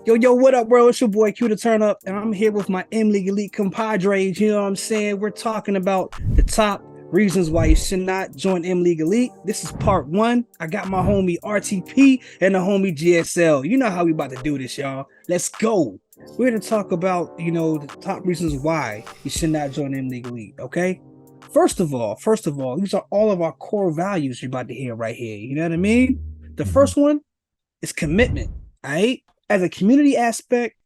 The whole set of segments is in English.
Yo, what up, bro? It's your boy Q to Turn Up, and I'm here with my M League Elite compadres. You know what I'm saying? We're talking about the top reasons why you should not join M League Elite. This is part one. I got my homie RTP and the homie GSL. You know how we about to do this, y'all. Let's go. We're gonna talk about, the top reasons why you should not join M League Elite. Okay. First of all, these are all of our core values you're about to hear right here. You know what I mean? The first one is commitment. All right. As a community aspect,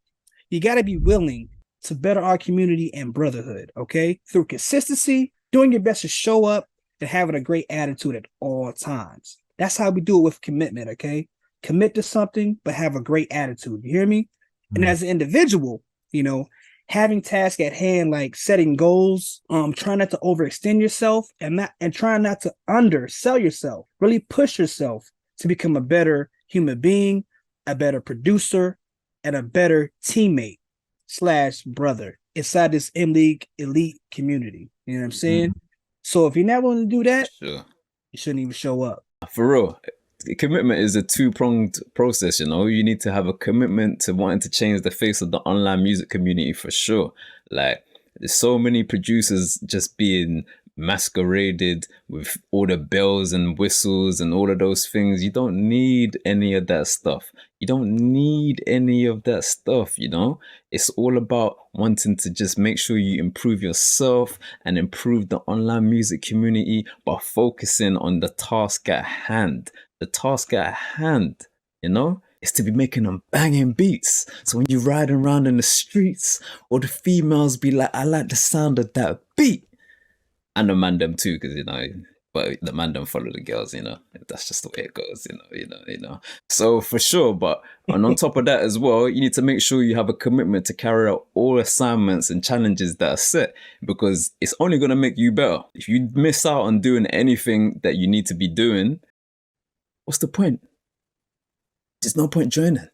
you got to be willing to better our community and brotherhood, okay? Through consistency, doing your best to show up and having a great attitude at all times. That's how we do it with commitment, okay? Commit to something, but have a great attitude. You hear me? And as an individual, having tasks at hand like setting goals, trying not to overextend yourself and trying not to undersell yourself. Really push yourself to become a better human being, a better producer, and a better teammate / brother inside this M League Elite community. You know what I'm saying? So if you're not willing to do that, Sure. you shouldn't even show up. For real, commitment is a two-pronged process, You need to have a commitment to wanting to change the face of the online music community for sure. Like, there's so many producers just being masqueraded with all the bells and whistles and all of those things. You don't need any of that stuff. You don't need any of that stuff, It's all about wanting to just make sure you improve yourself and improve the online music community by focusing on the task at hand. The task at hand, is to be making them banging beats. So when you're riding around in the streets, all the females be like, I like the sound of that beat. And the man them too, because but the man them follow the girls, That's just the way it goes, So for sure, but and on top of that as well, you need to make sure you have a commitment to carry out all assignments and challenges that are set, because it's only gonna make you better. If you miss out on doing anything that you need to be doing, what's the point? There's no point joining.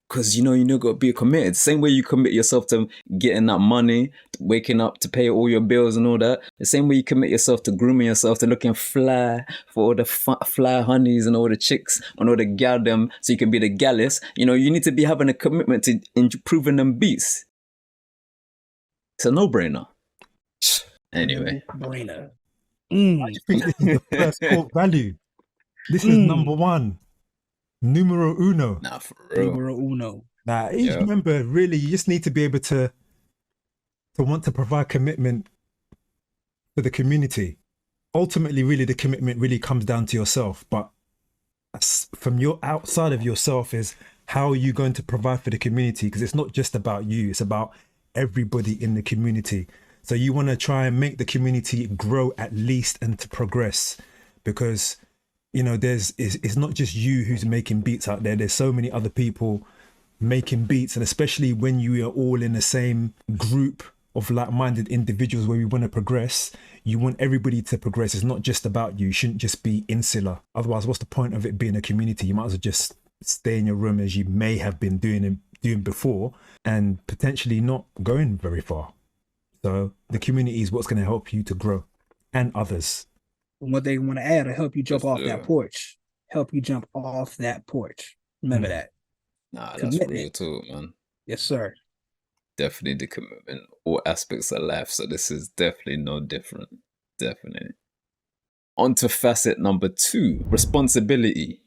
Because you got to be committed. Same way you commit yourself to getting that money, waking up to pay all your bills and all that. The same way you commit yourself to grooming yourself, to looking fly for all the fly honeys and all the chicks and all the gal them, so you can be the gallus. You need to be having a commitment to improving them beats. It's a no-brainer. Anyway. No-brainer. I think this is the first core value. This is number one. Numero uno. Nah, for real. Numero uno. Nah, remember, really, you just need to be able to want to provide commitment for the community. Ultimately, really, the commitment really comes down to yourself. But from your outside of yourself is how are you going to provide for the community? Because it's not just about you. It's about everybody in the community. So you want to try and make the community grow at least and to progress, because it's not just you who's making beats out there. There's so many other people making beats, and especially when you are all in the same group of like-minded individuals where we want to progress, you want everybody to progress. It's not just about you. You shouldn't just be insular. Otherwise, what's the point of it being a community? You might as well just stay in your room as you may have been doing before and potentially not going very far. So the community is what's going to help you to grow, and others. What they want to add to help you jump off that porch. Help you jump off that porch. Remember that. Nah, that's real too, man. Yes, sir. Definitely the commitment, all aspects of life. So this is definitely no different. Definitely. On to facet number 2, responsibility.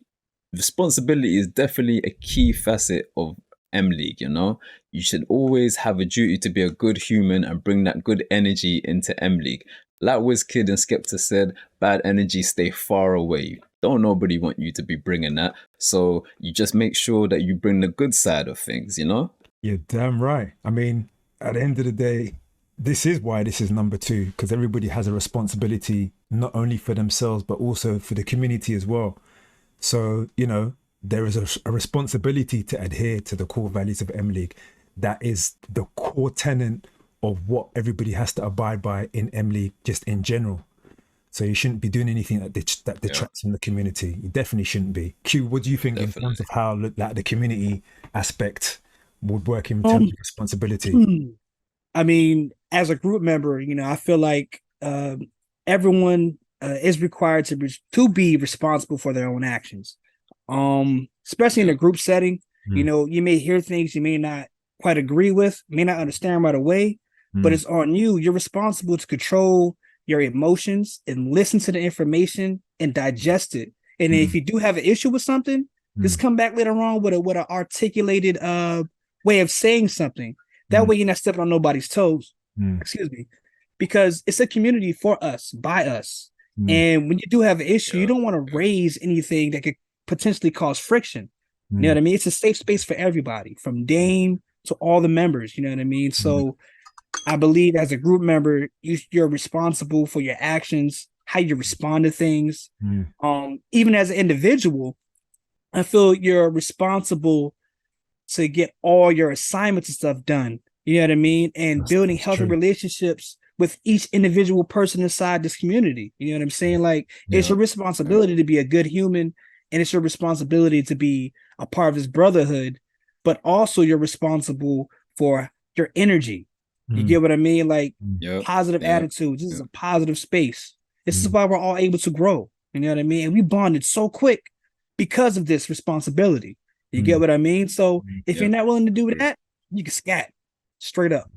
Responsibility is definitely a key facet of M League, You should always have a duty to be a good human and bring that good energy into M League. Like WizKid and Skepta said, bad energy stay far away. Don't nobody want you to be bringing that. So you just make sure that you bring the good side of things, You're damn right. I mean, at the end of the day, this is why this is number 2, because everybody has a responsibility, not only for themselves, but also for the community as well. So, there is a responsibility to adhere to the core values of M League. That is the core tenet of what everybody has to abide by in M League, just in general. So you shouldn't be doing anything that detracts from the community. You definitely shouldn't be. Q, what do you think in terms of how the community aspect would work in terms of responsibility? I mean, as a group member, I feel like everyone is required to be responsible for their own actions. Especially in a group setting. You know, you may hear things you may not quite agree with, may not understand right away, but it's on you. You're responsible to control your emotions and listen to the information and digest it. And if you do have an issue with something, just come back later on with a articulated way of saying something. That way you're not stepping on nobody's toes. Excuse me. Because it's a community for us, by us. And when you do have an issue, you don't want to raise anything that could potentially cause friction. You know what I mean? It's a safe space for everybody, from Dame to all the members. You know what I mean? So I believe as a group member, you're responsible for your actions, how you respond to things. Even as an individual, I feel you're responsible to get all your assignments and stuff done. You know what I mean? And building healthy relationships with each individual person inside this community. You know what I'm saying? Like, it's your responsibility to be a good human, and it's your responsibility to be a part of this brotherhood, but also you're responsible for your energy. You get what I mean? Like, positive attitudes. This is a positive space. This is why we're all able to grow. You know what I mean? And we bonded so quick because of this responsibility. You get what I mean? So if you're not willing to do that, you can scat straight up.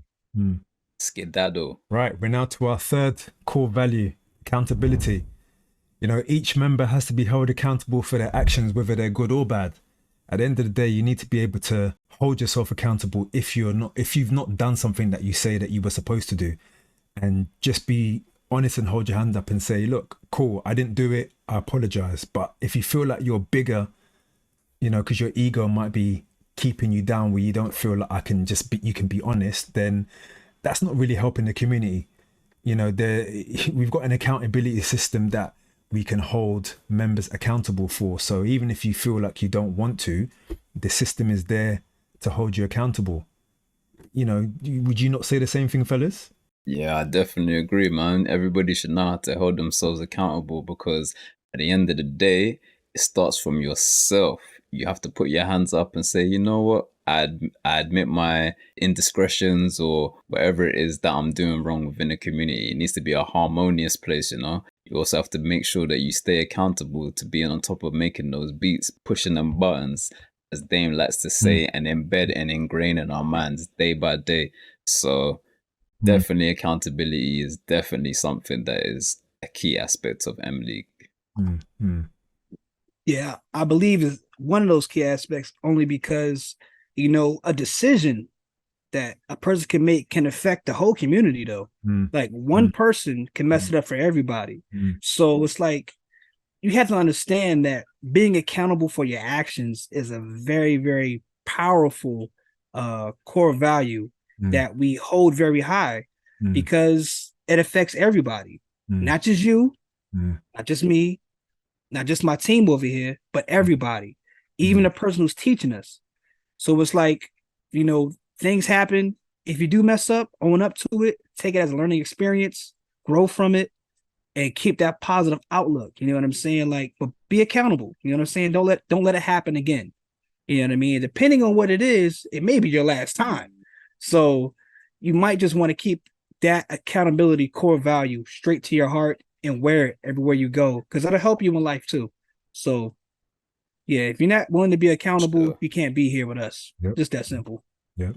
Skedaddle. Right. We're now to our third core value, accountability. You know, each member has to be held accountable for their actions, whether they're good or bad. At the end of the day, you need to be able to hold yourself accountable if you've not done something that you say that you were supposed to do, and just be honest and hold your hand up and say, look, cool, I didn't do it, I apologize. But if you feel like you're bigger, you know, because your ego might be keeping you down where you don't feel like you can be honest, then that's not really helping the community. You know, we've got an accountability system that we can hold members accountable for. So even if you feel like you don't want to, the system is there to hold you accountable. You know, would you not say the same thing, fellas? Yeah, I definitely agree, man. Everybody should know how to hold themselves accountable, because at the end of the day, it starts from yourself. You have to put your hands up and say, you know what? I admit my indiscretions or whatever it is that I'm doing wrong within the community. It needs to be a harmonious place, you know? You also have to make sure that you stay accountable to being on top of making those beats, pushing them buttons, as Dame likes to say, and embed and ingrain in our minds day by day. So definitely accountability is definitely something that is a key aspect of M League. Yeah, I believe is one of those key aspects, only because, you know, a decision that a person can make can affect the whole community, though. Like, one person can mess it up for everybody. So it's like, you have to understand that being accountable for your actions is a very, very powerful core value that we hold very high, because it affects everybody, not just you, not just me, not just my team over here, but everybody, even the person who's teaching us. So it's like, you know, things happen. If you do mess up, own up to it, take it as a learning experience, grow from it, and keep that positive outlook. You know what I'm saying? Like, but be accountable. You know what I'm saying? Don't let it happen again. You know what I mean? Depending on what it is, it may be your last time. So you might just want to keep that accountability core value straight to your heart and wear it everywhere you go, because that'll help you in life too. So yeah, if you're not willing to be accountable, you can't be here with us. Just that simple. Yep.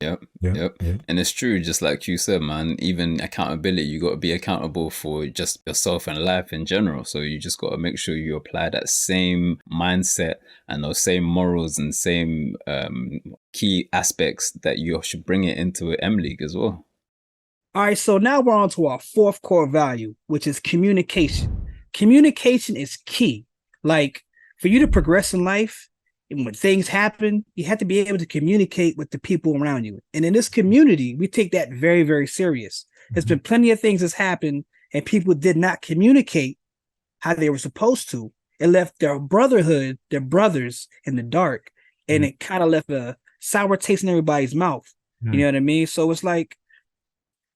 And it's true, just like you said, man, even accountability, you got to be accountable for just yourself and life in general. So you just got to make sure you apply that same mindset and those same morals and same key aspects that you should bring it into M League as well. All right, so now we're on to our fourth core value, which is communication. Communication is key. Like, for you to progress in life, and when things happen, you have to be able to communicate with the people around you. And in this community, we take that very, very serious. There's been plenty of things that's happened, and people did not communicate how they were supposed to. It left their brotherhood, their brothers, in the dark, and it kind of left a sour taste in everybody's mouth. You know what I mean? So it's like,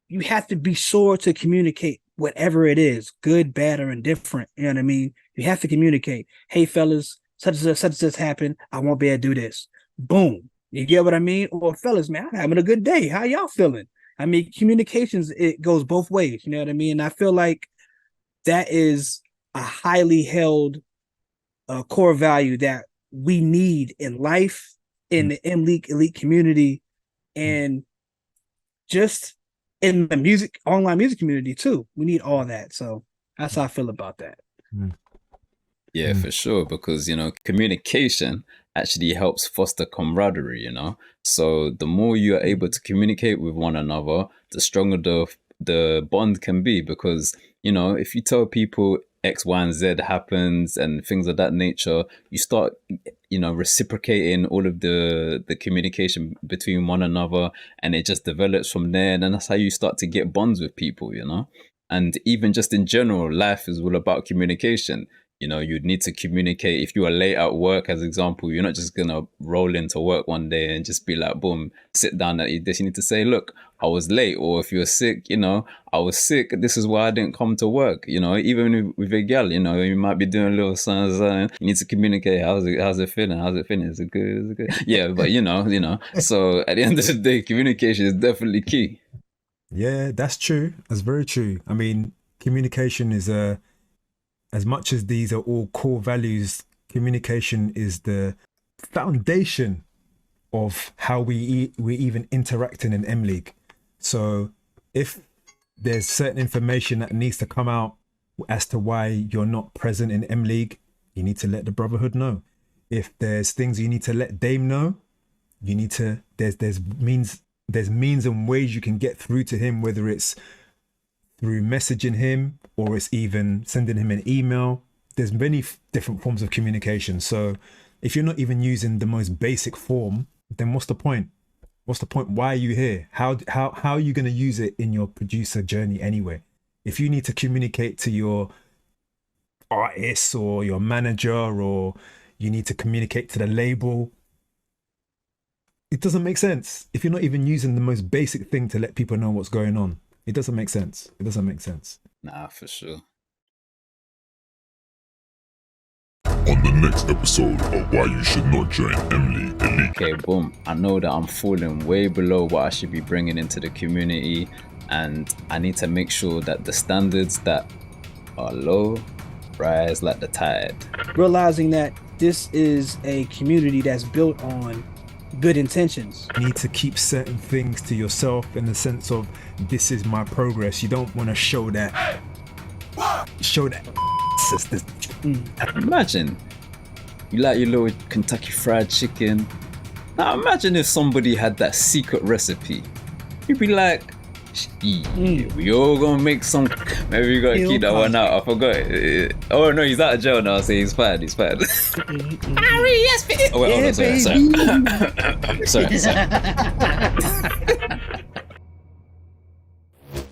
you have to be sure to communicate whatever it is, good, bad, or indifferent. You know what I mean? You have to communicate. Hey, fellas, such and such happened. I won't be able to do this. Boom. You get what I mean? Or, fellas, man, I'm having a good day. How y'all feeling? I mean, communications, it goes both ways. You know what I mean? And I feel like that is a highly held core value that we need in life in the M League Elite community, and just in the online music community too. We need all that. So that's how I feel about that. Yeah, for sure. Because, communication actually helps foster camaraderie, So the more you are able to communicate with one another, the stronger the bond can be. Because, if you tell people X, Y, and Z happens and things of that nature, you start, reciprocating all of the communication between one another, and it just develops from there. And then that's how you start to get bonds with people, And even just in general, life is all about communication. You'd need to communicate. If you are late at work, as example, you're not just gonna roll into work one day and just be like, boom, sit down at your desk. You need to say, look, I was late. Or if you're sick, I was sick. This is why I didn't come to work. Even with a girl, you might be doing a little something. You need to communicate. How's it feeling? How's it feeling? Is it good? Is it good? Yeah, but So at the end of the day, communication is definitely key. Yeah, that's true. That's very true. I mean, communication is as much as these are all core values, communication is the foundation of how we even interact in an M League. So if there's certain information that needs to come out as to why you're not present in M League, you need to let the Brotherhood know. If there's things you need to let Dame know, you need to, there's means and ways you can get through to him, whether it's through messaging him or it's even sending him an email. There's many different forms of communication. So if you're not even using the most basic form, then what's the point? What's the point? Why are you here? How are you going to use it in your producer journey anyway? If you need to communicate to your artist or your manager, or you need to communicate to the label, it doesn't make sense. If you're not even using the most basic thing to let people know what's going on, it doesn't make sense. It doesn't make sense. Nah, for sure. On the next episode of Why You Should Not Join M League Elite. Okay, boom. I know that I'm falling way below what I should be bringing into the community, and I need to make sure that the standards that are low rise like the tide. Realizing that this is a community that's built on good intentions. You need to keep certain things to yourself in the sense of, this is my progress. You don't want to show that. Sisters. Imagine you like your little Kentucky Fried Chicken. Now imagine if somebody had that secret recipe. You'd be like, we all gonna make some. Maybe we gotta keep that one out. I forgot. Oh no, he's out of jail now, so he's fine. He's fine. Yes, Oh wait, hold on, sorry.